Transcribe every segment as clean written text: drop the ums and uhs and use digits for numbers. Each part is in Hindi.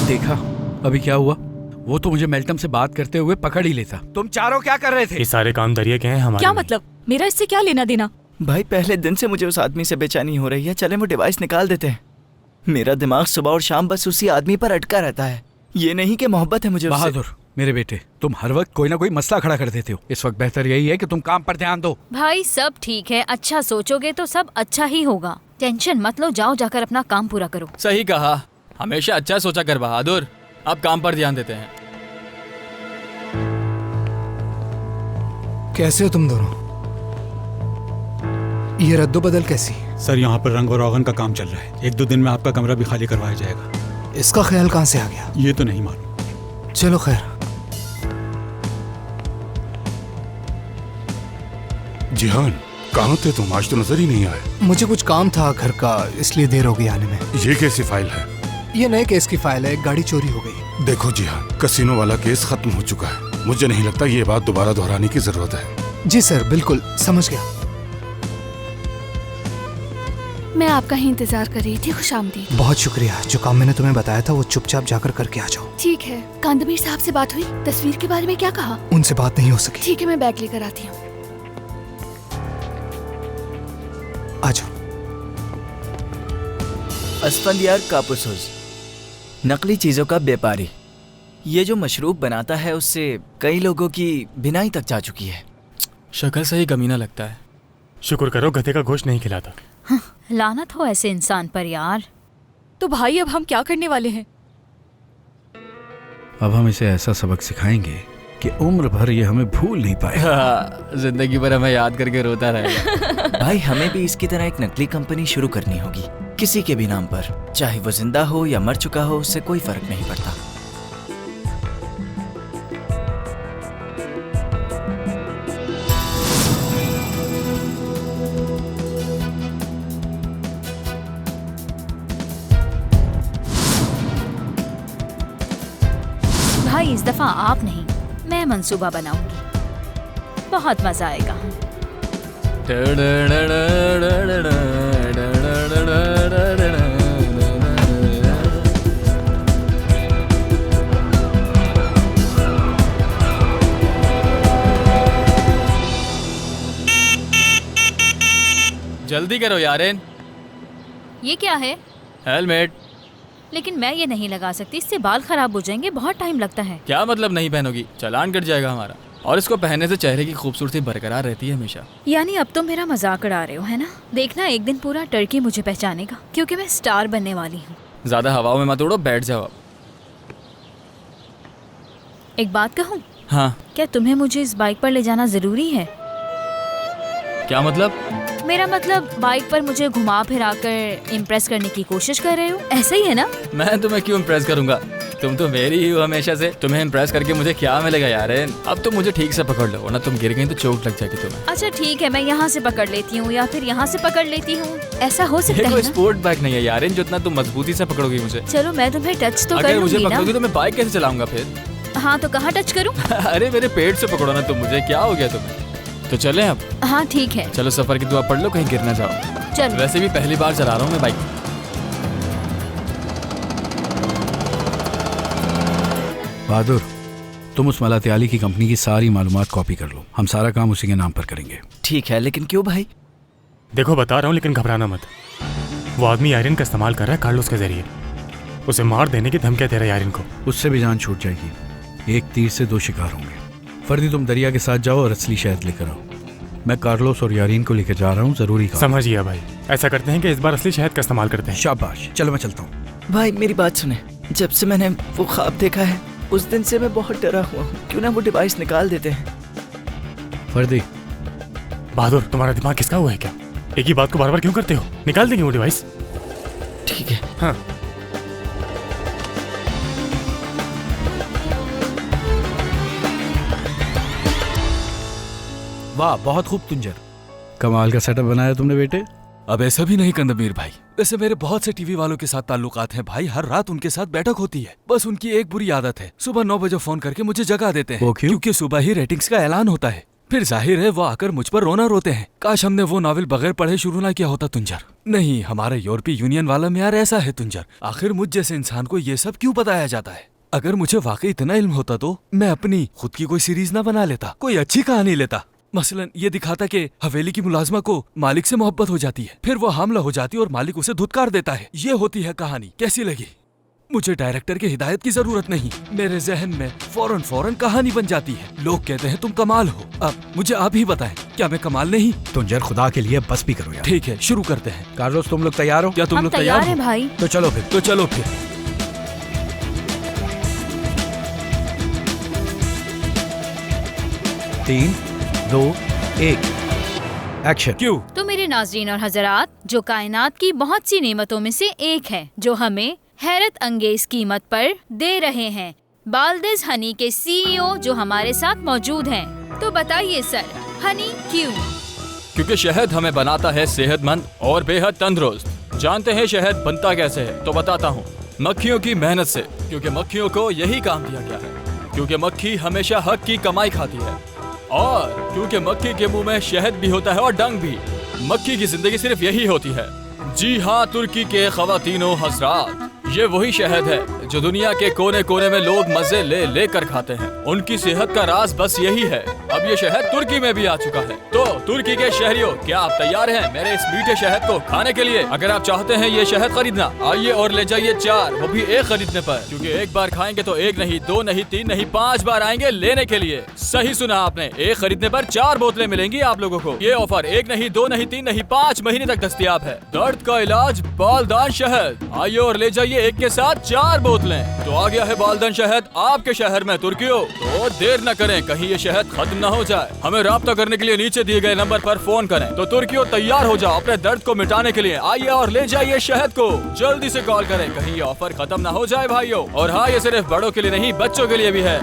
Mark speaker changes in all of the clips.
Speaker 1: देखा अभी क्या हुआ? वो तो मुझे मेल्टम से बात करते हुए पकड़ ही लेता। तुम चारों क्या कर रहे थे?
Speaker 2: ये सारे काम दरिया के हैं हमारे।
Speaker 3: क्या मतलब? मेरा इससे क्या लेना देना?
Speaker 4: भाई पहले दिन से मुझे उस आदमी से बेचैनी हो रही है। चले वो डिवाइस निकाल देते हैं। मेरा दिमाग सुबह और शाम बस उसी आदमी पर अटका रहता है। ये नहीं कि मोहब्बत है मुझे उससे।
Speaker 1: बहादुर मेरे बेटे, तुम हर वक्त कोई ना कोई मसला खड़ा कर देते हो। इस वक्त बेहतर यही है कि तुम काम पर ध्यान दो।
Speaker 5: भाई सब ठीक है, अच्छा सोचोगे तो सब अच्छा ही होगा। टेंशन मत लो, जाओ जाकर अपना काम पूरा करो।
Speaker 6: सही कहा, हमेशा अच्छा सोचा कर बहादुर। अब काम पर ध्यान देते हैं।
Speaker 7: कैसे हो तुम दोनों? ये रद्दो बदल कैसी?
Speaker 8: सर यहाँ पर रंग और रोगन का काम चल रहा है। 1-2 दिन में आपका कमरा भी खाली करवाया जाएगा।
Speaker 7: इसका ख्याल कहाँ से आ गया?
Speaker 8: ये तो नहीं मालूम।
Speaker 7: चलो खैर।
Speaker 9: जिहान, कहाँ थे तुम? आज तो नजर ही नहीं आए।
Speaker 7: मुझे कुछ काम था घर का, इसलिए देर हो गई आने में।
Speaker 9: ये कैसी फाइल है?
Speaker 7: ये नए केस की फाइल है। एक गाड़ी चोरी हो गई।
Speaker 9: देखो जिहान, कसिनो वाला केस खत्म हो चुका है। मुझे नहीं लगता ये बात दोबारा दोहराने की जरूरत है।
Speaker 7: जी सर, बिल्कुल समझ गया।
Speaker 10: मैं आपका ही इंतजार कर रही थी। खुशामदीद।
Speaker 7: बहुत शुक्रिया। जो काम मैंने तुम्हें बताया था वो चुपचाप जाकर करके आ जाओ।
Speaker 10: ठीक है। कांदमीर साहब से बात हुई? तस्वीर के बारे में क्या कहा?
Speaker 7: उनसे बात नहीं हो सकी।
Speaker 10: ठीक है, मैं बैग लेकर आती हूँ।
Speaker 7: आ जाओ।
Speaker 4: अस्फंदियार कापुसुस, नकली चीजों का व्यापारी। ये जो मशरूब बनाता है उससे कई लोगों की बिनाई तक जा चुकी है।
Speaker 6: शक्ल से ही कमीना लगता है।
Speaker 2: शुक्र करो गधे का गोश्त नहीं खिलाता।
Speaker 5: लानत हो ऐसे इंसान पर यार।
Speaker 3: तो भाई अब हम क्या करने वाले हैं?
Speaker 1: अब हम इसे ऐसा सबक सिखाएंगे कि उम्र भर ये हमें भूल नहीं पाएगा।
Speaker 6: जिंदगी भर हमें याद करके रोता रहेगा।
Speaker 4: भाई हमें भी इसकी तरह एक नकली कंपनी शुरू करनी होगी, किसी के भी नाम पर। चाहे वो जिंदा हो या मर चुका हो, उससे कोई फर्क नहीं पड़ता।
Speaker 5: भाई इस दफा आप नहीं, मैं मंसूबा बनाऊंगी। बहुत मजा आएगा।
Speaker 6: जल्दी करो यारेन।
Speaker 5: ये क्या है?
Speaker 6: हेलमेट।
Speaker 5: लेकिन मैं ये नहीं लगा सकती, इससे बाल खराब हो जाएंगे, बहुत टाइम लगता है।
Speaker 6: क्या मतलब नहीं पहनोगी? चालान कट जाएगा हमारा। और इसको पहनने से चेहरे की खूबसूरती बरकरार रहती है हमेशा।
Speaker 5: यानी अब तो मेरा मजाक उड़ा रहे हो, है ना? देखना एक दिन पूरा टर्की मुझे पहचानेगा, क्योंकि मैं स्टार बनने वाली हूँ।
Speaker 6: ज्यादा हवाओं में मत उड़ो, बैठ जाओ अब।
Speaker 5: एक बात कहूँ?
Speaker 6: हाँ।
Speaker 5: क्या तुम्हें मुझे इस बाइक पर ले जाना जरूरी है?
Speaker 6: क्या मतलब?
Speaker 5: मेरा मतलब बाइक पर मुझे घुमा फिरा कर इम्प्रेस करने की कोशिश कर रहे हो, ऐसा ही है ना?
Speaker 6: मैं तुम्हें क्यों इम्प्रेस करूंगा? तुम तो मेरी ही हो हमेशा से। तुम्हें इम्प्रेस करके मुझे क्या मिलेगा यार? अब तो मुझे ठीक से पकड़ लो, वरना तुम गिर गई तो चोट लग जाएगी तुम्हें।
Speaker 5: अच्छा ठीक है, मैं यहाँ से पकड़ लेती हूँ या फिर यहाँ से पकड़ लेती हूँ, ऐसा हो सकता है
Speaker 6: कोई
Speaker 5: ना?
Speaker 6: स्पोर्ट बाइक नहीं है यार, जितना तुम मजबूती से पकड़ोगी मुझे।
Speaker 5: चलो मैं तुम्हें टच तो कर
Speaker 6: अगर मुझे
Speaker 5: लूंगी
Speaker 6: पकड़ोगी
Speaker 5: ना?
Speaker 6: तो मैं बाइक कैसे चलाऊंगा फिर?
Speaker 5: हाँ तो कहाँ टच करूँ?
Speaker 6: अरे मेरे पेट से पकड़ो ना तुम मुझे, क्या हो गया तुम्हें? तो चले अब।
Speaker 5: हाँ ठीक है।
Speaker 6: चलो सफर की दुआ पढ़ लो, कहीं गिर ना जाओ।
Speaker 5: चलो।
Speaker 6: वैसे भी पहली बार चला रहा हूँ मैं बाइक।
Speaker 1: बहादुर, तुम उस मलातियाली की कंपनी की सारी मालूमात कॉपी कर लो। हम सारा काम उसी के नाम पर करेंगे।
Speaker 4: ठीक है, लेकिन क्यों भाई?
Speaker 2: देखो बता रहा हूँ, लेकिन घबराना मत। वो आदमी आयरन का इस्तेमाल कर रहा है कार्लोस के जरिए। उसे मार देने की धमकियां दे रहा है आयरन को।
Speaker 1: उससे भी जान छूट जाएगी। एक तीर से 2 शिकार होंगे। फर्दी, तुम दरिया के साथ जाओ और असली शहद लेकर आओ। मैं कार्लोस और यारीन को लेकर जा रहा हूँ, जरूरी काम।
Speaker 2: समझ गया भाई। ऐसा करते हैं कि इस बार असली शहद का इस्तेमाल करते हैं।
Speaker 1: शाबाश, चलो मैं चलता हूँ।
Speaker 4: भाई मेरी बात सुने, जब से मैंने वो ख्वाब देखा है उस दिन से मैं बहुत डरा हुआ हूँ। क्यों ना वो डिवाइस निकाल देते हैं?
Speaker 1: फर्दी।
Speaker 2: बहादुर, तुम्हारा दिमाग किसका हुआ है क्या? एक ही बात को बार बार क्यों करते हो? निकाल देंगे वो डिवाइस।
Speaker 4: ठीक है।
Speaker 2: हाँ।
Speaker 1: वाह, बहुत खूब तुंजर। कमाल का सेटअप बनाया तुमने बेटे।
Speaker 11: अब ऐसा भी नहीं कंदमीर भाई, वैसे मेरे बहुत से टीवी वालों के साथ ताल्लुकात हैं भाई। हर रात उनके साथ बैठक होती है। बस उनकी एक बुरी आदत है, सुबह 9 बजे फोन करके मुझे जगा देते हैं।
Speaker 1: वो क्यों?
Speaker 11: क्योंकि सुबह ही रेटिंग्स का ऐलान होता है। फिर जाहिर है वो आकर मुझ पर रोना रोते हैं। काश हमने वो नॉवेल बगैर पढ़े शुरू ना किया होता तुंजर। नहीं, हमारा यूरोपीय यूनियन वाला म्यार ऐसा है तुंजर। आखिर मुझ जैसे इंसान को ये सब क्यों बताया जाता है? अगर मुझे वाकई इतना इल्म होता तो मैं अपनी खुद की कोई सीरीज ना बना लेता, कोई अच्छी कहानी लेता। मसलन ये दिखाता कि हवेली की मुलाजमा को मालिक से मोहब्बत हो जाती है, फिर वो हमला हो जाती है और मालिक उसे धुतकार देता है। ये होती है कहानी। कैसी लगी? मुझे डायरेक्टर की हिदायत की जरूरत नहीं, मेरे जहन में फौरन कहानी बन जाती है। लोग कहते हैं तुम कमाल हो। अब मुझे आप ही बताएं, क्या मैं कमाल नहीं?
Speaker 1: तुंजर खुदा के लिए बस भी करो यार।
Speaker 11: ठीक है, शुरू करते हैं।
Speaker 1: कार्लोस तुम लोग तैयार हो?
Speaker 11: क्या तुम
Speaker 5: हम
Speaker 11: लोग
Speaker 5: तैयार
Speaker 11: तैयार
Speaker 5: हैं
Speaker 11: हो?
Speaker 5: भाई।
Speaker 1: तो चलो फिर।
Speaker 11: तो चलो फिर।
Speaker 1: 3, 2, 1 एक्शन।
Speaker 11: क्यों?
Speaker 5: तो मेरे नाजरीन और हजरात, जो कायनात की बहुत सी नेमतों में से एक है जो हमें हैरत अंगेज कीमत पर दे रहे हैं, बाल्दिज हनी के CEO जो हमारे साथ मौजूद हैं। तो बताइए सर, हनी क्यों?
Speaker 6: क्योंकि शहद हमें बनाता है सेहतमंद और बेहद तंदुरुस्त। जानते हैं शहद बनता कैसे है? तो बताता हूँ। मक्खियों की मेहनत से, क्योंकि मक्खियों को यही काम दिया गया है। क्योंकि मक्खी हमेशा हक की कमाई खाती है, और क्योंकि मक्खी के मुंह में शहद भी होता है और डंग भी। मक्खी की जिंदगी सिर्फ यही होती है। जी हाँ तुर्की के ख़वातीनो हज़रात, ये वही शहद है जो दुनिया के कोने कोने में लोग मजे ले कर खाते हैं। उनकी सेहत का राज बस यही है। अब ये शहद तुर्की में भी आ चुका है। तो तुर्की के शहरियों, क्या आप तैयार हैं मेरे इस मीठे शहद को खाने के लिए? अगर आप चाहते हैं ये शहद खरीदना, आइए और ले जाइए 4, वो भी एक खरीदने पर। क्योंकि एक बार खाएंगे तो 1 नहीं, 2 नहीं, 3 नहीं, 5 बार आएंगे लेने के लिए। सही सुना आपने, एक खरीदने पर 4 बोतलें मिलेंगी आप लोगों को। ये ऑफर 1 नहीं, 2 नहीं, 3 नहीं, 5 महीने तक दस्तयाब है। दर्द का इलाज बालदान शहद। आइए और ले जाइए एक के साथ 4 बोतलें। तो आ गया है बालदान शहद आपके शहर में तुर्कियों। तो देर न करें, कहीं ये शहद खत्म न हो जाए। हमें राब्ता करने के लिए नीचे दिए गए नंबर पर फोन करें। तो तुर्कियों तैयार हो जाओ अपने दर्द को मिटाने के लिए। आइए और ले जाइए शहद को। जल्दी से कॉल करें, कहीं ये ऑफर खत्म न हो जाए भाइयों। और हाँ, ये सिर्फ बड़ों के लिए नहीं, बच्चों के लिए भी है।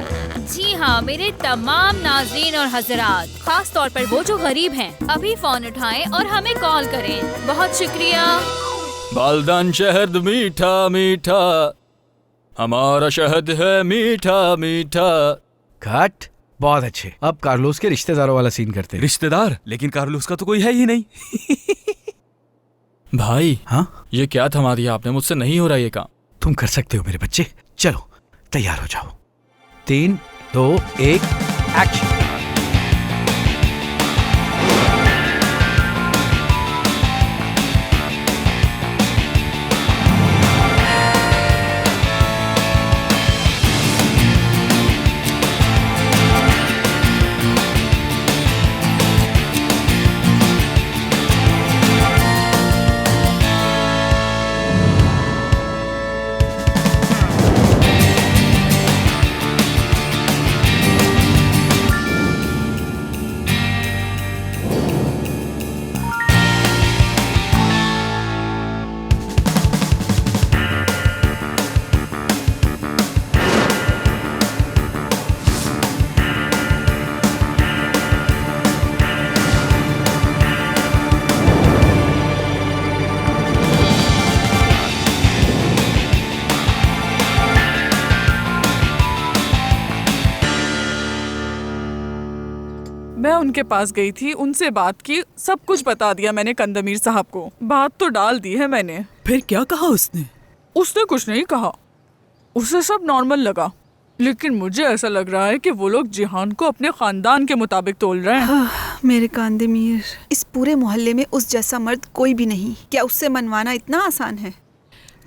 Speaker 5: जी हाँ मेरे तमाम नाज़रीन और हजरात, खास तौर पर वो जो गरीब हैं, अभी फोन उठाएं और हमें कॉल करें। बहुत शुक्रिया।
Speaker 6: बालदान शहद मीठा मीठा, हमारा शहद है मीठा मीठा।
Speaker 1: कट। बहुत अच्छे। अब कार्लोस के रिश्तेदारों वाला सीन करते हैं।
Speaker 11: रिश्तेदार? लेकिन कार्लोस का तो कोई है ही नहीं।
Speaker 6: भाई
Speaker 1: हाँ,
Speaker 6: ये क्या थमा दिया आपने? मुझसे नहीं हो रहा ये काम।
Speaker 1: तुम कर सकते हो मेरे बच्चे। चलो तैयार हो जाओ। 3, 2, 1 एक्शन।
Speaker 12: मैं उनके पास गई थी, उनसे बात की, सब कुछ बता दिया मैंने कंदमीर साहब को। बात तो डाल दी है मैंने।
Speaker 13: फिर क्या कहा उसने?
Speaker 12: उसने कुछ नहीं कहा, उसे सब नॉर्मल लगा। लेकिन मुझे ऐसा लग रहा है कि वो लोग जिहान को अपने खानदान के मुताबिक तोल रहे हैं।
Speaker 13: मेरे कांदमीर, इस पूरे मोहल्ले में उस जैसा मर्द कोई भी नहीं। क्या उससे मनवाना इतना आसान है?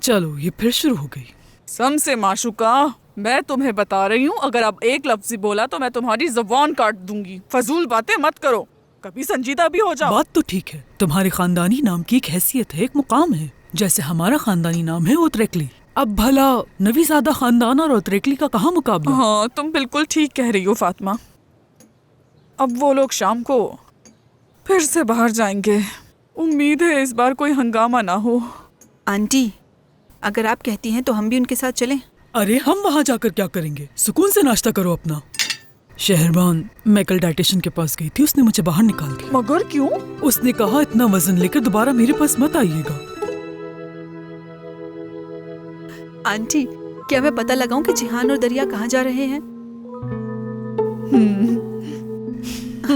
Speaker 12: चलो ये फिर शुरू हो गई। समसे माशुका, मैं तुम्हें बता रही हूँ, अगर अब एक लफ्ज ही बोला तो मैं तुम्हारी ज़बान काट दूंगी। फजूल बातें मत करो, कभी संजीदा भी हो जाओ।
Speaker 13: बात तो ठीक है, तुम्हारे खानदानी नाम की एक हैसियत है, एक मुकाम है। जैसे हमारा खानदानी नाम है ओतरेकली। अब भला नवीज़ादा खानदान और ओतरेकली का कहाँ मुकाबला?
Speaker 12: हाँ, तुम बिल्कुल ठीक कह रही हो फातिमा। अब वो लोग शाम को फिर से बाहर जाएंगे। उम्मीद है इस बार कोई हंगामा ना हो।
Speaker 13: आंटी, अगर आप कहती हैं तो हम भी उनके साथ चलें।
Speaker 14: अरे हम वहाँ जाकर क्या करेंगे? सुकून से नाश्ता करो अपना। शहरबान, मैं कल डाइटिशियन के पास गई थी, उसने मुझे बाहर निकाल दिया।
Speaker 12: मगर क्यों?
Speaker 14: उसने कहा इतना वजन लेकर दोबारा मेरे पास मत आइएगा।
Speaker 13: आंटी, क्या मैं पता लगाऊं कि जिहान और दरिया कहाँ जा रहे हैं?
Speaker 15: मेरी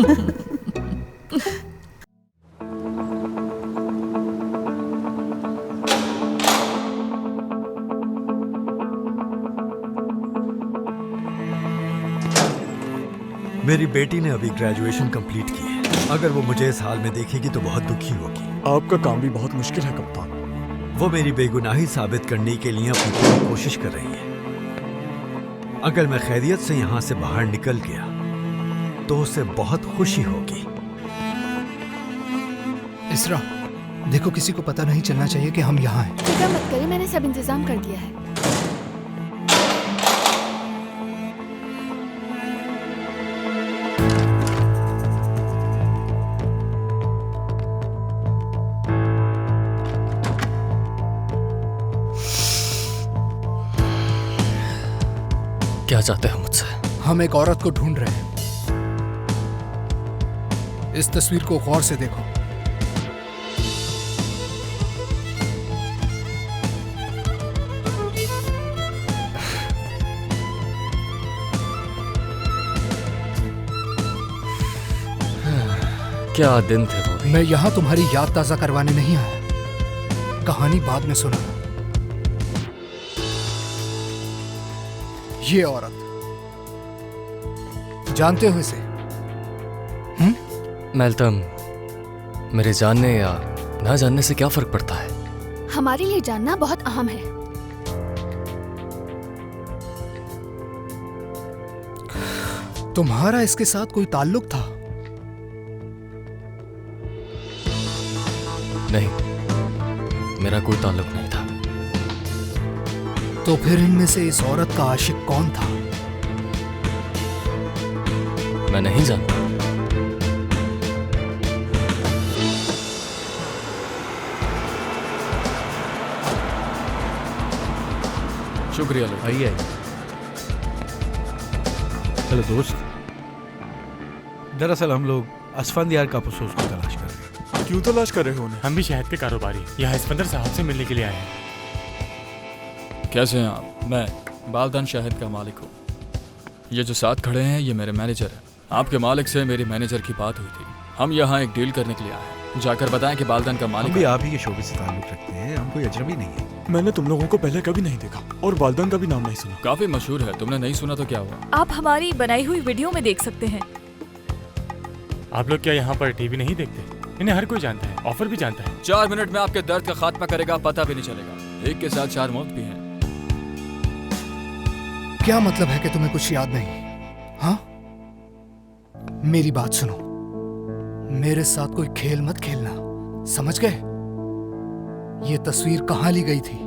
Speaker 15: बेटी ने अभी ग्रेजुएशन कंप्लीट की है। अगर वो मुझे इस हाल में देखेगी तो बहुत दुखी होगी।
Speaker 16: आपका काम भी बहुत मुश्किल है कप्तान।
Speaker 15: वो मेरी बेगुनाही साबित करने के लिए अपनी पूरी कोशिश कर रही है। अगर मैं खैरियत से यहाँ से बाहर निकल गया तो उसे बहुत खुशी होगी।
Speaker 7: इसरा, देखो किसी को पता नहीं चलना चाहिए कि हम यहाँ हैं।
Speaker 10: फिक्र मत करिए, मैंने सब इंतजाम कर दिया है।
Speaker 11: क्या चाहते हो मुझसे?
Speaker 7: हम एक औरत को ढूंढ रहे हैं। इस तस्वीर को गौर से देखो।
Speaker 11: क्या दिन थे वो?
Speaker 7: मैं यहाँ तुम्हारी याद ताजा करवाने नहीं आया, कहानी बाद में सुना। ये औरत, जानते हो इसे?
Speaker 11: मेल्टम, मेरे जानने या ना जानने से क्या फर्क पड़ता है?
Speaker 10: हमारे लिए जानना बहुत अहम है।
Speaker 7: तुम्हारा इसके साथ कोई ताल्लुक था?
Speaker 11: नहीं, मेरा कोई ताल्लुक नहीं था।
Speaker 7: तो फिर इनमें से इस औरत का आशिक कौन था?
Speaker 11: मैं नहीं जानता।
Speaker 6: शुक्रिया लो।
Speaker 1: आइए। हेलो दोस्त, दरअसल हम लोग असफंदियार का अफसोस को तलाश कर रहे हैं।
Speaker 2: क्यों तलाश कर रहे हो उन्हें? हम भी शहद के कारोबारी यहाँ इस्कंदर साहब से मिलने के लिए आए हैं।
Speaker 6: कैसे हैं आप? मैं बालदान शहद का मालिक हूँ। ये जो साथ खड़े हैं ये मेरे मैनेजर हैं। आपके मालिक से मेरी मैनेजर की बात हुई थी। हम यहाँ एक डील करने के लिए आए हैं। जाकर बताएं कि बालदान का मालिक
Speaker 1: हम भी आप ही के शोबे से ताल्लुक रखते हैं, हम कोई अजनबी नहीं है।
Speaker 16: मैंने तुम लोगों को पहले कभी नहीं देखा और बालदान का भी नाम नहीं सुना।
Speaker 6: काफी मशहूर है, तुमने नहीं सुना तो क्या हुआ?
Speaker 3: आप हमारी बनाई हुई वीडियो में देख सकते हैं।
Speaker 2: आप लोग क्या यहाँ पर टीवी नहीं देखते? इन्हें हर कोई जानता है, ऑफर भी जानता है।
Speaker 6: 4 मिनट में आपके दर्द का खात्मा करेगा, पता भी नहीं चलेगा। एक के साथ 4 मौत भी हैं।
Speaker 7: क्या मतलब है कि तुम्हें कुछ याद नहीं? हाँ, मेरी बात सुनो, मेरे साथ कोई खेल मत खेलना, समझ गए? ये तस्वीर कहाँ ली गई थी?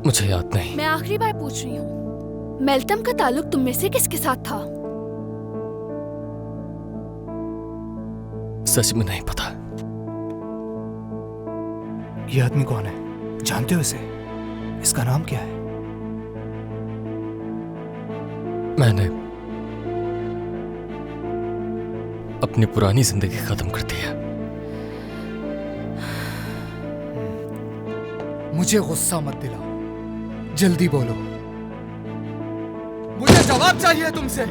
Speaker 11: मुझे याद नहीं।
Speaker 10: मैं आखिरी बार पूछ रही हूँ, मेल्टम का ताल्लुक तुम में से किसके साथ था?
Speaker 11: सच में नहीं पता।
Speaker 7: ये आदमी कौन है? जानते हो इसे? इसका नाम क्या है?
Speaker 11: मैंने अपनी पुरानी जिंदगी खत्म कर दी है।
Speaker 7: मुझे गुस्सा मत दिलाओ, जल्दी बोलो। मुझे जवाब चाहिए तुमसे।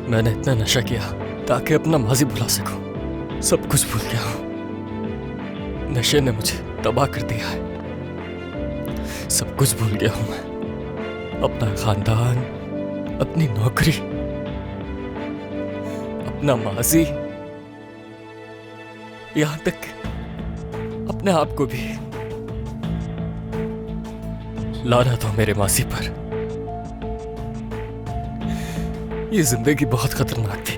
Speaker 11: मैंने इतना नशा किया ताकि अपना माजी भुला सकूं। सब कुछ भूल गया हूं। नशे ने मुझे तबाह कर दिया है। सब कुछ भूल गया हूं मैं। अपना खानदान, अपनी नौकरी, अपना माजी, यहां तक अपने आप को भी। लानत हो मेरे मासी पर। ये जिंदगी बहुत खतरनाक थी,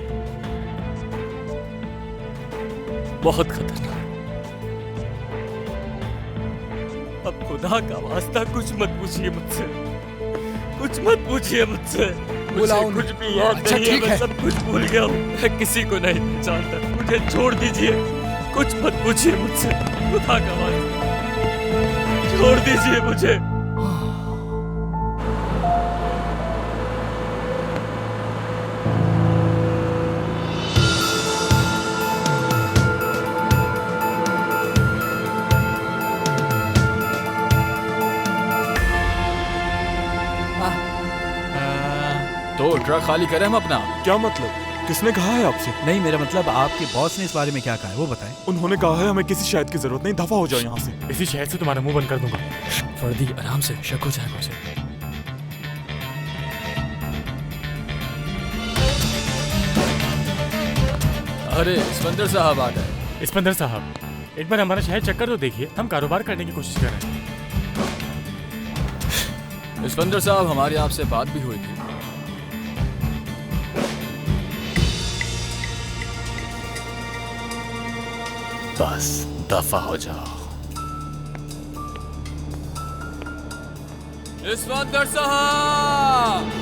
Speaker 11: बहुत खतरनाक। अब खुदा का वास्ता कुछ मत पूछिए मुझसे, कुछ मत पूछिए मुझसे। मुझे कुछ भी याद नहीं है, मैं सब कुछ भूल गया हूँ। मैं किसी को नहीं पहचानता, मुझे छोड़ दीजिए। कुछ मत पूछिए मुझसे, खुदा का वास्ता छोड़ दीजिए मुझे।
Speaker 6: ट्रक खाली करें हम अपना।
Speaker 16: क्या मतलब? किसने कहा है आपसे?
Speaker 1: नहीं, मेरा मतलब आपके बॉस ने इस बारे में क्या कहा है वो बताएं।
Speaker 16: उन्होंने कहा है हमें किसी शहद की जरूरत नहीं, दफा हो जाओ यहाँ से।
Speaker 2: इसी शहद से तुम्हारा मुंह बंद कर दूंगा।
Speaker 6: फर्दी आराम से, शक हो जाएगा उसे। अरे इस्कंदर साहब आ गए।
Speaker 2: इस्कंदर साहब, एक बार हमारा शहर चक्कर तो देखिए, हम कारोबार करने की कोशिश कर रहे हैं।
Speaker 6: इस्कंदर साहब, हमारी आपसे बात भी हुई थी।
Speaker 2: बस दफा हो जाओ।
Speaker 6: इस्कंदर साहब,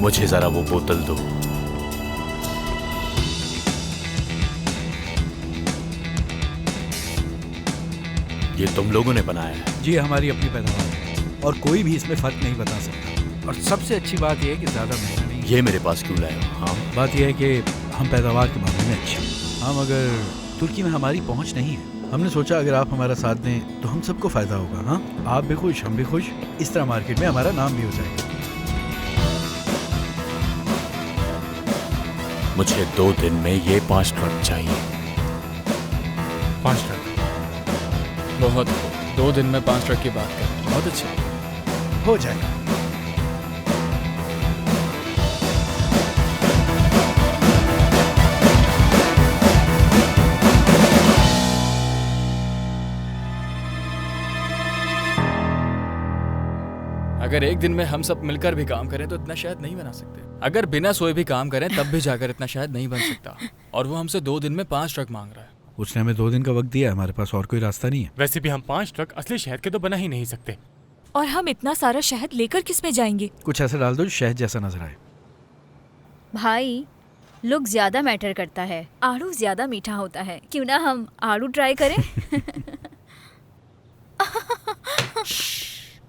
Speaker 2: मुझे जरा वो बोतल दो। ये तुम लोगों ने बनाया है?
Speaker 1: जी, हमारी अपनी पैदावार है और कोई भी इसमें फर्क नहीं बता सकता। और सबसे अच्छी बात यह है कि ज्यादा महंगा नहीं।
Speaker 2: ये मेरे पास क्यों लाए हो? हाँ,
Speaker 1: बात यह है कि हम पैदावार के मामले में अच्छे हैं। हम अगर तुर्की में हमारी पहुंच नहीं है, हमने सोचा अगर आप हमारा साथ दें तो हम सबको फायदा होगा। हाँ, आप भी खुश, हम भी खुश, इस तरह मार्केट में हमारा नाम भी हो जाएगा।
Speaker 2: मुझे 2 दिन में ये 5 ट्रक चाहिए।
Speaker 6: 5 ट्रक? बहुत, 2 दिन में 5 ट्रक की बात करें, बहुत अच्छा,
Speaker 1: हो जाएगा।
Speaker 6: अगर एक दिन में हम सब मिलकर भी काम करें तो इतना शहद नहीं बना सकते। अगर बिना सोए भी काम करें तब भी जाकर इतना शहद नहीं बन सकता। और वो हमसे 2 दिन में 5 ट्रक मांग रहा है।
Speaker 1: उसने हमें 2 दिन का वक्त दिया, हमारे पास और कोई रास्ता नहीं है।
Speaker 2: वैसे भी हम 5 ट्रक असली शहद के तो बना ही नहीं सकते।
Speaker 3: और हम इतना सारा शहद लेकर किस में जाएंगे?
Speaker 1: कुछ ऐसा डाल दो जो शहद जैसा नजर आए।
Speaker 5: भाई, लुक ज्यादा मैटर करता है।
Speaker 3: आड़ू ज्यादा मीठा होता है।
Speaker 5: क्यों ना हम आड़ू ट्राई करें?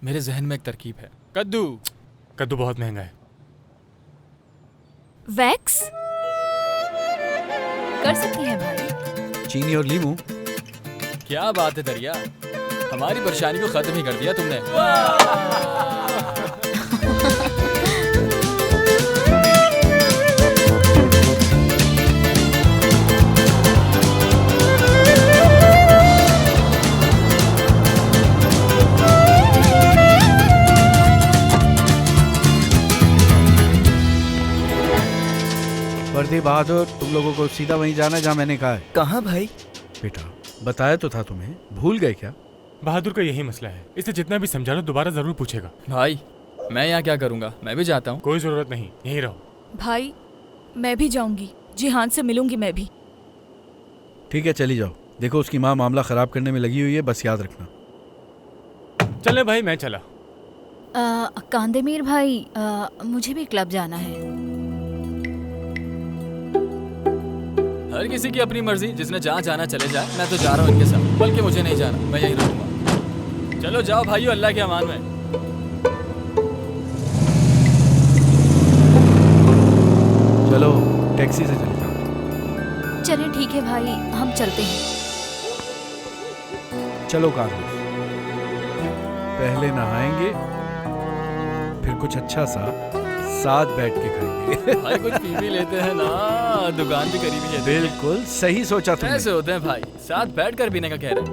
Speaker 6: मेरे जहन में एक तरकीब है। कद्दू।
Speaker 2: कद्दू बहुत महंगा है।
Speaker 3: वैक्स
Speaker 5: कर सकती है भाई।
Speaker 1: चीनी और लीमू।
Speaker 6: क्या बात है दरिया, हमारी परेशानी को खत्म ही कर दिया तुमने।
Speaker 1: वर्दी बहादुर, तुम लोगों को सीधा वहीं जाना है जहाँ मैंने कहा है।
Speaker 4: कहाँ भाई?
Speaker 1: बेटा, बताया तो था तुम्हें, भूल गए क्या?
Speaker 2: बहादुर का यही मसला है, इसे जितना भी समझा लो दोबारा जरूर पूछेगा।
Speaker 6: भाई, मैं यहाँ क्या करूँगा, मैं भी जाता हूँ।
Speaker 2: कोई जरूरत नहीं, यहीं रहो।
Speaker 3: भाई, मैं भी जाऊंगी, जिहान से मिलूंगी मैं भी।
Speaker 1: ठीक है, चली जाओ। देखो उसकी माँ मामला खराब करने में लगी हुई है, बस याद रखना।
Speaker 2: चले भाई, मैं चला।
Speaker 5: कांदेमीर भाई, मुझे भी क्लब जाना है।
Speaker 6: हर किसी की अपनी मर्जी, जिसने जहाँ जाना चले जाए। मैं तो जा रहा हूँ इनके साथ, बल्कि मुझे नहीं जाना, मैं यहीं रहूँगा। चलो जाओ भाइयों, अल्लाह के अमान में।
Speaker 1: चलो टैक्सी से चलते हैं।
Speaker 5: चलें, ठीक है भाई, हम चलते हैं।
Speaker 1: चलो कार्लोस, पहले नहाएंगे, फिर कुछ अच्छा सा साथ बैठ के खाएंगे।
Speaker 6: भाई कुछ पी भी लेते हैं ना, दुकान भी करीबी है।
Speaker 1: बिल्कुल सही सोचा तुमने।
Speaker 6: ऐसे होते हैं भाई, साथ बैठ कर पीने का कह रहे।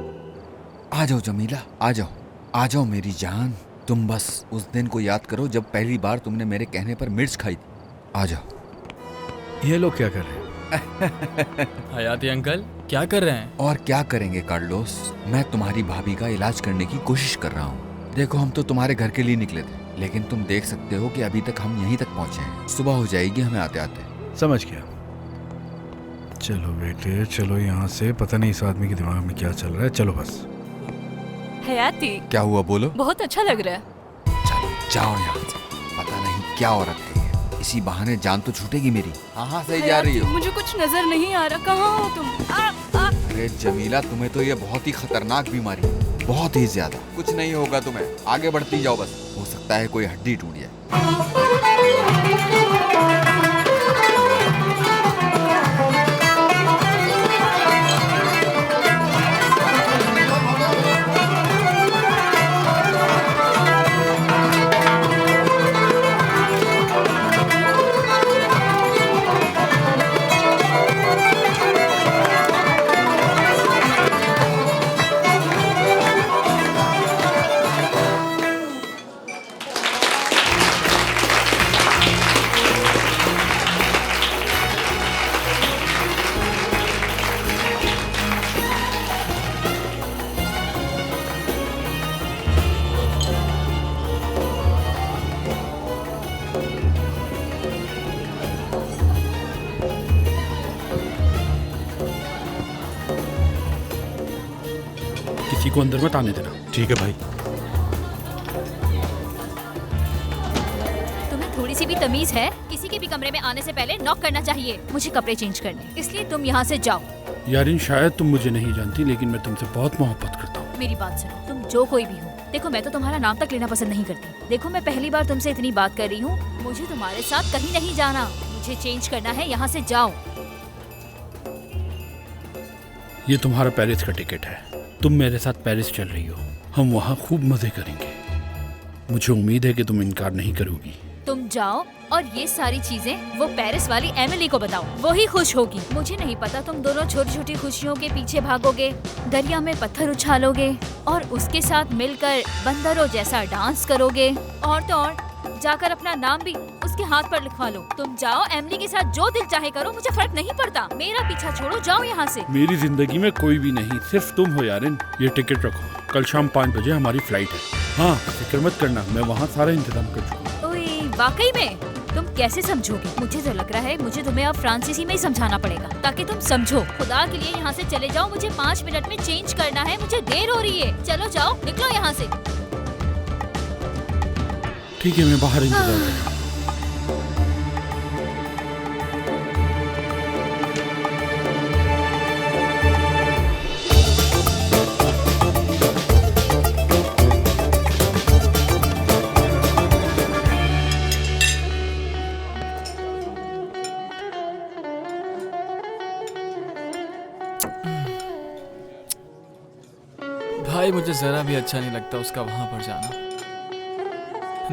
Speaker 17: आ जाओ जमीला, आ जाओ, आ जाओ मेरी जान। तुम बस उस दिन को याद करो जब पहली बार तुमने मेरे कहने पर मिर्च खाई थी। आ जाओ।
Speaker 1: ये लोग क्या कर रहे हैं?
Speaker 6: हयाती अंकल, क्या कर रहे हैं?
Speaker 17: और क्या करेंगे कार्लोस, मैं तुम्हारी भाभी का इलाज करने की कोशिश कर रहा हूँ। देखो हम तो तुम्हारे घर के लिए निकले थे, लेकिन तुम देख सकते हो कि अभी तक हम यहीं तक पहुँचे हैं। सुबह हो जाएगी हमें आते आते।
Speaker 1: समझ गया। चलो बेटे चलो यहाँ से, पता नहीं इस आदमी के दिमाग में क्या चल रहा है। चलो बस।
Speaker 3: हयाती,
Speaker 17: क्या हुआ बोलो?
Speaker 3: बहुत अच्छा लग रहा है।
Speaker 17: चलो जाओ यहाँ से, पता नहीं क्या औरत है ये। इसी बहाने जान तो छूटेगी मेरी। हाँ सही जा रही हो।
Speaker 3: मुझे कुछ नजर नहीं आ रहा, कहाँ हो तुम?
Speaker 17: अरे जमीला, तुम्हें तो ये बहुत ही खतरनाक बीमारी है, बहुत ही ज्यादा। कुछ नहीं होगा तुम्हें, आगे बढ़ती जाओ बस। हो सकता है कोई हड्डी टूट जाए।
Speaker 18: किसी को अंदर मत आने देना।
Speaker 8: ठीक है भाई।
Speaker 5: तुम्हें थोड़ी सी भी तमीज है? किसी के भी कमरे में आने से पहले नॉक करना चाहिए। मुझे कपड़े चेंज करने, इसलिए तुम यहाँ से जाओ।
Speaker 18: यारिन शायद तुम मुझे नहीं जानती, लेकिन मैं तुमसे बहुत मोहब्बत करता हूँ।
Speaker 5: मेरी बात सुनो, तुम जो कोई भी हो, देखो मैं तो तुम्हारा नाम तक लेना पसंद नहीं करती। देखो मैं पहली बार तुमसे इतनी बात कर रही हूँ, मुझे तुम्हारे साथ कहीं नहीं जाना। मुझे चेंज करना है, यहाँ से जाओ।
Speaker 18: ये तुम्हारा पेरिस का टिकट है, तुम मेरे साथ पेरिस चल रही हो, हम वहाँ खूब मजे करेंगे। मुझे उम्मीद है कि तुम इनकार नहीं करोगी।
Speaker 5: तुम जाओ और ये सारी चीजें वो पेरिस वाली एमिली को बताओ, वो ही खुश होगी। मुझे नहीं पता तुम दोनों छोटी छोटी खुशियों के पीछे भागोगे, दरिया में पत्थर उछालोगे और उसके साथ मिलकर बंदरों जैसा डांस करोगे, और तो और जाकर अपना नाम भी उसके हाथ पर लिखवा लो। तुम जाओ, एमिली के साथ जो दिल चाहे करो, मुझे फर्क नहीं पड़ता। मेरा पीछा छोड़ो, जाओ यहाँ से।
Speaker 18: मेरी जिंदगी में कोई भी नहीं, सिर्फ तुम हो यारिन। ये टिकट रखो, कल शाम 5 बजे हमारी फ्लाइट है। हाँ फिक्र मत करना, मैं वहाँ सारा इंतजाम कर चुका हूँ।
Speaker 5: ओए वाकई में? तुम कैसे समझोगे? मुझे तो लग रहा है मुझे तुम्हें अब फ्रांसीसी में ही समझाना पड़ेगा ताकि तुम समझो। खुदा के लिए यहाँ से चले जाओ, मुझे 5 मिनट में चेंज करना है, मुझे देर हो रही है। चलो जाओ, निकलो यहाँ से।
Speaker 18: ठीक है, मैं बाहर इंतजार कर रहा हूँ।
Speaker 6: भाई मुझे जरा भी अच्छा नहीं लगता उसका वहां पर जाना।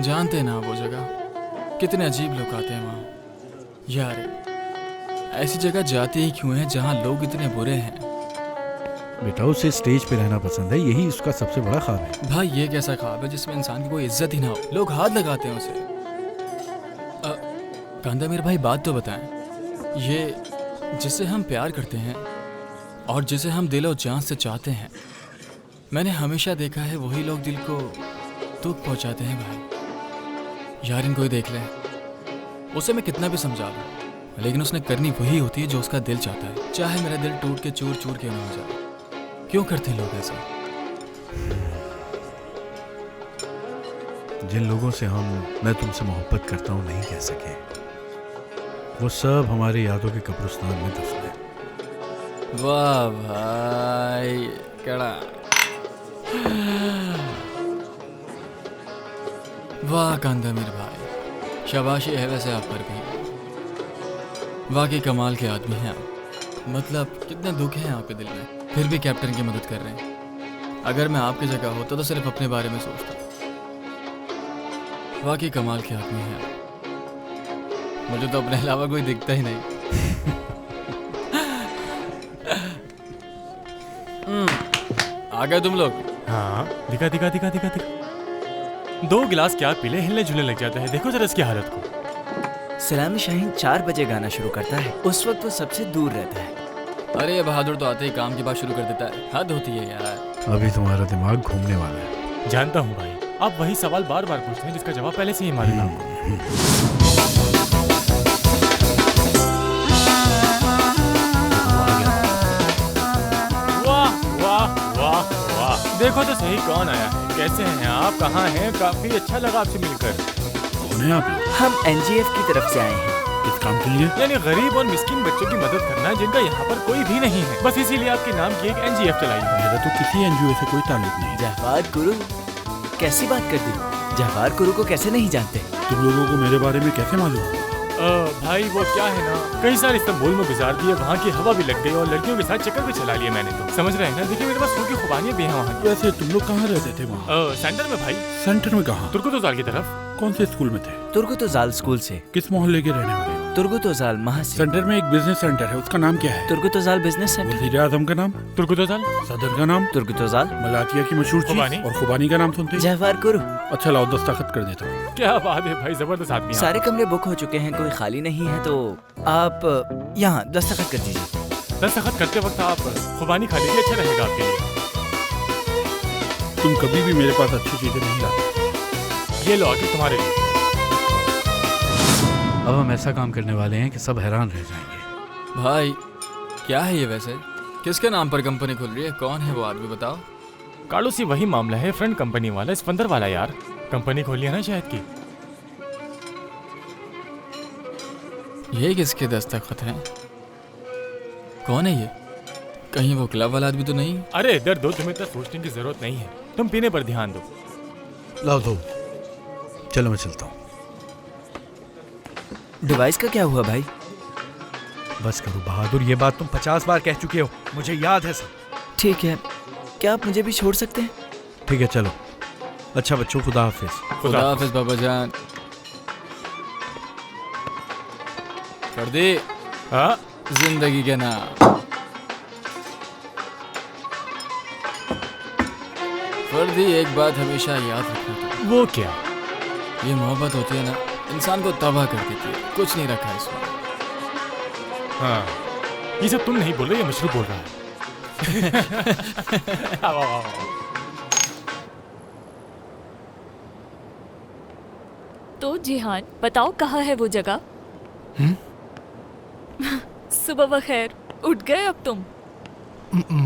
Speaker 6: जानते ना वो जगह कितने अजीब लोग आते हैं वहाँ। यार ऐसी जगह जाते ही क्यों है जहाँ लोग इतने बुरे हैं?
Speaker 1: बेटा उसे स्टेज पे रहना पसंद है, यही उसका सबसे बड़ा ख्वाब है।
Speaker 6: भाई ये कैसा ख्वाब है जिसमें इंसान की कोई इज्जत ही ना हो, लोग हाथ लगाते हैं उसे। कांदा मेरे भाई बात तो बताएं, ये जिसे हम प्यार करते हैं और जिसे हम दिल और जान से चाहते हैं, मैंने हमेशा देखा है वही लोग दिल को दुख पहुंचाते हैं भाई। यार इनको ही देख ले, उसे मैं कितना भी समझा लूं, लेकिन उसने करनी वही होती है जो उसका दिल चाहता है, चाहे मेरा दिल टूट के चूर चूर क्यों ना हो जाए। क्यों करते हैं लोग ऐसा?
Speaker 1: जिन लोगों से मैं तुमसे मोहब्बत करता हूँ नहीं कह सके, वो सब हमारे यादों के कब्रिस्तान में दफन है।
Speaker 6: वाह भाई कड़ा, वाह कांदा मेरे भाई, शाबाशी है वैसे आप पर भी। वाकई कमाल के आदमी हैं आप। मतलब कितने दुख हैं आपके दिल में, फिर भी कैप्टन की मदद कर रहे हैं। अगर मैं आपकी जगह होता तो सिर्फ अपने बारे में सोचता। वाकई कमाल के आदमी हैं आप। मुझे तो अपने अलावा कोई दिखता ही नहीं। आ गए तुम लोग?
Speaker 2: हाँ दिखा दिखा दिखा दिखा दिखा। 2 गिलास क्या पीले हिलने झुलने लग जाता है, देखो जरा इसकी हालत को।
Speaker 4: सलामी शाहीन 4 बजे गाना शुरू करता है, उस वक्त वो सबसे दूर रहता है।
Speaker 6: अरे ये बहादुर तो आते ही काम की बात शुरू कर देता है, हद होती है यार।
Speaker 1: अभी तुम्हारा दिमाग घूमने वाला है।
Speaker 2: जानता हूँ भाई, आप वही सवाल बार बार पूछते हैं जिसका जवाब पहले से ही मालूम है आपको। देखो तो सही कौन आया है। कैसे हैं आप, कहाँ हैं? काफी अच्छा लगा आपसे मिलकर।
Speaker 1: कौन है आप?
Speaker 4: हम एनजीएफ की तरफ से आए हैं।
Speaker 1: इस काम के लिए?
Speaker 2: यानी गरीब और मिस्किन बच्चों की मदद करना जिनका यहाँ पर कोई भी नहीं है, बस इसीलिए आपके नाम की एक एनजीएफ चलाई है।
Speaker 1: मेरा तो किसी एनजीओ से कोई ताल्लुक नहीं।
Speaker 4: जहवार गुरु, कैसी बात कर दी? जहवार गुरु को कैसे नहीं जानते?
Speaker 1: तुम लोगों को मेरे बारे में कैसे मालूम?
Speaker 2: भाई वो क्या है ना, कई साल इस्तांबुल में गुजार दिए, वहाँ की हवा भी लग गई और लड़कियों के साथ चक्कर भी चला लिए मैंने तो। समझ रहे हैं ना? देखिए मेरे पास खूब की खुबानियाँ भी हैं वहाँ की।
Speaker 1: वैसे तुम लोग कहाँ रहते थे वहाँ?
Speaker 2: सेंटर में भाई।
Speaker 1: सेंटर में कहाँ?
Speaker 2: तुर्कुतोजाल की तरफ।
Speaker 1: कौन से स्कूल में थे?
Speaker 4: तुर्कुतोजाल स्कूल से।
Speaker 1: किस मोहल्ले के रहने वाले?
Speaker 4: तुर्कुतोजाल महासी।
Speaker 1: सेंटर में एक बिजनेस सेंटर है, उसका नाम क्या है?
Speaker 4: तुर्कुतोजाल बिजनेस सेंटर।
Speaker 1: वज़ीर आज़म का नाम?
Speaker 2: तुर्कुतोजाल।
Speaker 1: सदर का नाम?
Speaker 4: तुर्कुतोजाल।
Speaker 1: मलातिया की मशहूर चीज़ और खुबानी का नाम सुनते?
Speaker 4: जहवार गुरु।
Speaker 1: अच्छा लाओ दस्तखत कर देता हूँ।
Speaker 2: क्या बात है भाई, जबरदस्त आदमी।
Speaker 4: सारे कमरे बुक हो चुके हैं, कोई खाली नहीं है, तो आप यहाँ दस्तखत कर दीजिए।
Speaker 2: दस्तखत करते वक्त आप खुबानी खा लीजिए, अच्छा रहेगा आपके लिए।
Speaker 1: तुम कभी भी मेरे पास अच्छी चीजें नहीं लाते।
Speaker 2: ये लो आके तुम्हारे लिए।
Speaker 1: अब हम ऐसा काम करने वाले हैं कि सब हैरान रह जाएंगे।
Speaker 6: भाई क्या है ये वैसे? किसके नाम पर कंपनी खुल रही है? कौन है वो आदमी बताओ?
Speaker 2: कार्लोस, ही वही मामला है, फ्रंट कंपनी वाला, स्पंदर वाला यार। कंपनी खोली है ना शहद की।
Speaker 6: ये किसके दस्तखत हैं? कौन है ये? कहीं वो क्लब वाला आदमी तो नहीं?
Speaker 2: अरे इधर दो, तुम्हें इतना सोचने की जरूरत नहीं है, तुम पीने पर ध्यान दो।
Speaker 1: लाओ दो। चलो मैं चलता हूँ।
Speaker 4: डिवाइस का क्या हुआ भाई?
Speaker 1: बस करो बहादुर, ये बात तुम 50 बार कह चुके हो, मुझे याद है सब।
Speaker 4: ठीक है, क्या आप मुझे भी छोड़ सकते हैं?
Speaker 1: ठीक है चलो। अच्छा बच्चों, खुदा हाफिज।
Speaker 6: खुदा हाफिज बाबा जान। फर्दी।
Speaker 2: हाँ?
Speaker 6: जिंदगी के नाम। फर्दी, एक बात हमेशा याद रखना था।
Speaker 2: वो क्या?
Speaker 6: ये मोहब्बत होती है ना, इंसान को तबाह कर देती है। कुछ नहीं रखा इसमें।
Speaker 2: हाँ, ये सब तुम नहीं बोल रहे, ये मशरूब बोल रहा है।
Speaker 3: तो जिहान बताओ, कहाँ है वो जगह? सुबह बखैर, उठ गए अब तुम?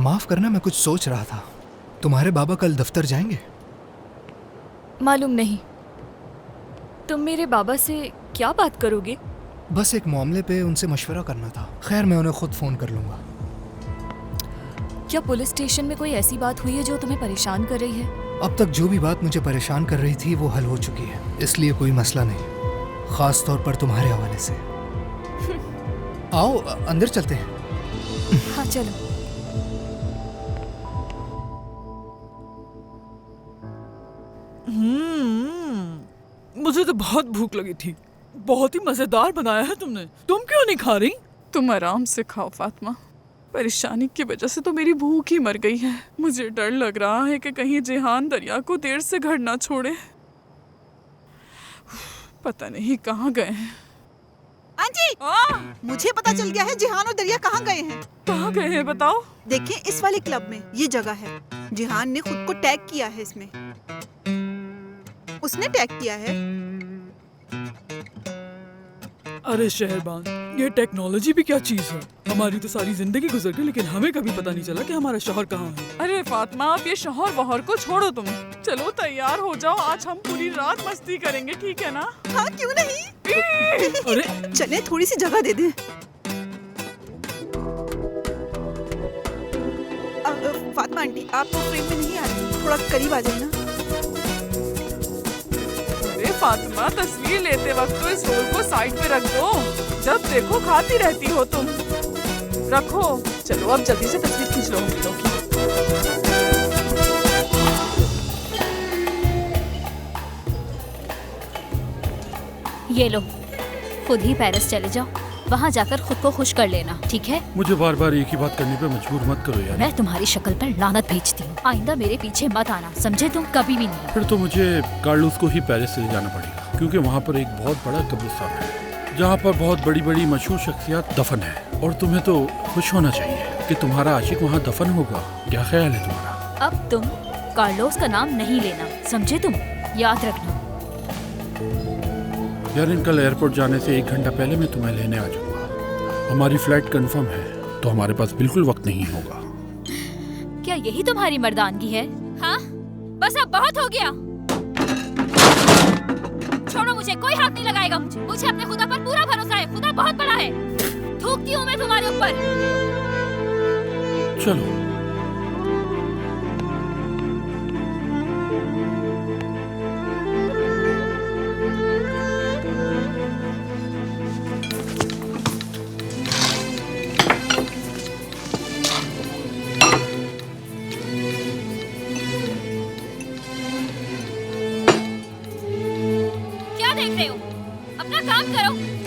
Speaker 7: माफ करना, मैं कुछ सोच रहा था। तुम्हारे बाबा कल दफ्तर जाएंगे?
Speaker 3: मालूम नहीं। तुम मेरे बाबा से क्या बात करोगे?
Speaker 7: बस एक मामले पे उनसे मशवरा करना था। खैर, मैं उन्हें खुद फोन कर लूंगा।
Speaker 3: क्या पुलिस स्टेशन में कोई ऐसी बात हुई है जो तुम्हें परेशान कर रही है?
Speaker 7: अब तक जो भी बात मुझे परेशान कर रही थी वो हल हो चुकी है, इसलिए कोई मसला नहीं, खास तौर पर तुम्हारे हवाले से। आओ अंदर चलते हैं।
Speaker 3: हाँ चलो।
Speaker 13: मुझे तो बहुत भूख लगी थी। बहुत ही मजेदार बनाया है तुमने। तुम क्यों नहीं खा रही?
Speaker 12: तुम आराम से खाओ फातिमा। परेशानी की वजह से तो मेरी भूख ही मर गई है। मुझे डर लग रहा है कि कहीं जिहान दरिया को देर से घर ना छोड़े। पता नहीं कहाँ गए हैं।
Speaker 19: आंटी, मुझे पता चल गया है जिहान और दरिया कहाँ गए हैं।
Speaker 12: कहाँ गए हैं बताओ?
Speaker 19: देखिए इस वाले क्लब में ये जगह है। जिहान ने खुद को टैग किया है इसमें। उसने टैग किया है।
Speaker 13: अरे शहरबान, ये टेक्नोलॉजी भी क्या चीज है। हमारी तो सारी जिंदगी गुजर गई, लेकिन हमें कभी पता नहीं चला कि हमारा शौहर कहाँ है।
Speaker 12: अरे फातिमा, आप ये शौहर वहर को छोड़ो, तुम चलो तैयार हो जाओ। आज हम पूरी रात मस्ती करेंगे, ठीक है ना?
Speaker 19: हाँ क्यों नहीं।
Speaker 13: अरे
Speaker 19: चले थोड़ी सी जगह दे दे। फातिमा आंटी, आप तो फ्रेम में नहीं आ रही, थोड़ा करीब आ जाए ना।
Speaker 12: अरे फातिमा, तस्वीर लेते वक्त तो इस रोल को साइड पे रख दो। जब देखो खाती रहती हो तुम। रखो। चलो अब जल्दी से तस्वीर खींच लो हम लोगों की।
Speaker 5: ये लो, खुद ही पेरिस चले जाओ, वहाँ जाकर खुद को खुश कर लेना, ठीक है?
Speaker 1: मुझे बार बार एक ही बात करने पे मजबूर मत करो यार।
Speaker 5: मैं तुम्हारी शक्ल पर लानत भेजती हूँ। आइंदा मेरे पीछे मत आना, समझे तुम? कभी भी नहीं।
Speaker 1: फिर तो मुझे कार्लोस को ही पेरिस ले जाना पड़ेगा, क्योंकि वहाँ पर एक बहुत बड़ा कब्रिस्तान है जहाँ पर बहुत बड़ी बड़ी मशहूर शख्सियत दफन है, और तुम्हें तो खुश होना चाहिए।
Speaker 18: कि तुम्हारा आशिक वहाँ दफन होगा। क्या ख्याल है तुम्हारा?
Speaker 5: अब तुम कार्लोस का नाम नहीं लेना, समझे तुम? याद रखना।
Speaker 18: यार कल एयरपोर्ट जाने से 1 घंटा पहले मैं तुम्हें लेने आ जाऊंगा। हमारी फ्लाइट कंफर्म है तो हमारे पास बिल्कुल वक्त नहीं होगा।
Speaker 5: क्या यही तुम्हारी मर्दानगी है? हाँ, बस अब बहुत हो गया। छोड़ो मुझे, कोई हाथ नहीं लगाएगा मुझे। मुझे अपने खुदा पर पूरा भरोसा है। खुदा बहुत बड़ा है। थूकती हूँ मैं तुम्हारे ऊपर।
Speaker 18: चलो।
Speaker 5: क्या देख रहे हो? अपना काम करो।